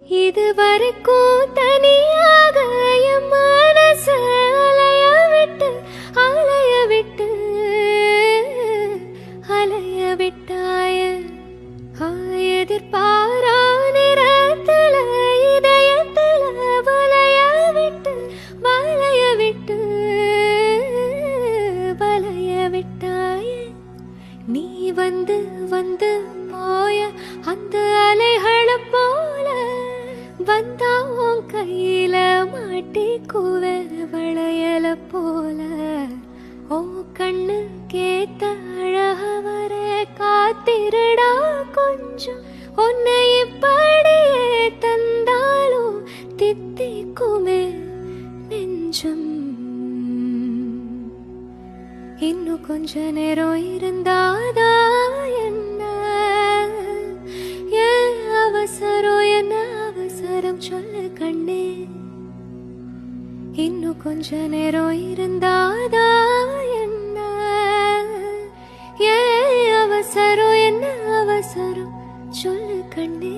இதுவரைக்கும் தனியாக என் மனச அலைய விட்டாய எதிர்பாரா நிறத்துல இதயத்துல வளைய விட்டாய நீ வந்து வந்து போய அந்த அலைகளை போல வந்தா உன் கையில மாட்டிக்குவ வளையல போல ஓ கண்ணு கேத்த அழக வர காத்திருடா கொஞ்சம் உன்னை இப்படியே தந்தாலும் தித்திக்குமே நெஞ்சம் இன்னும் கொஞ்ச நேரம் இருந்தாதா என்ன அவசரம் சொல்லு கண்ணே இன்னும் கொஞ்ச நேரம் இருந்தாதா என்ன அவசரம் சொல்லு கண்ணே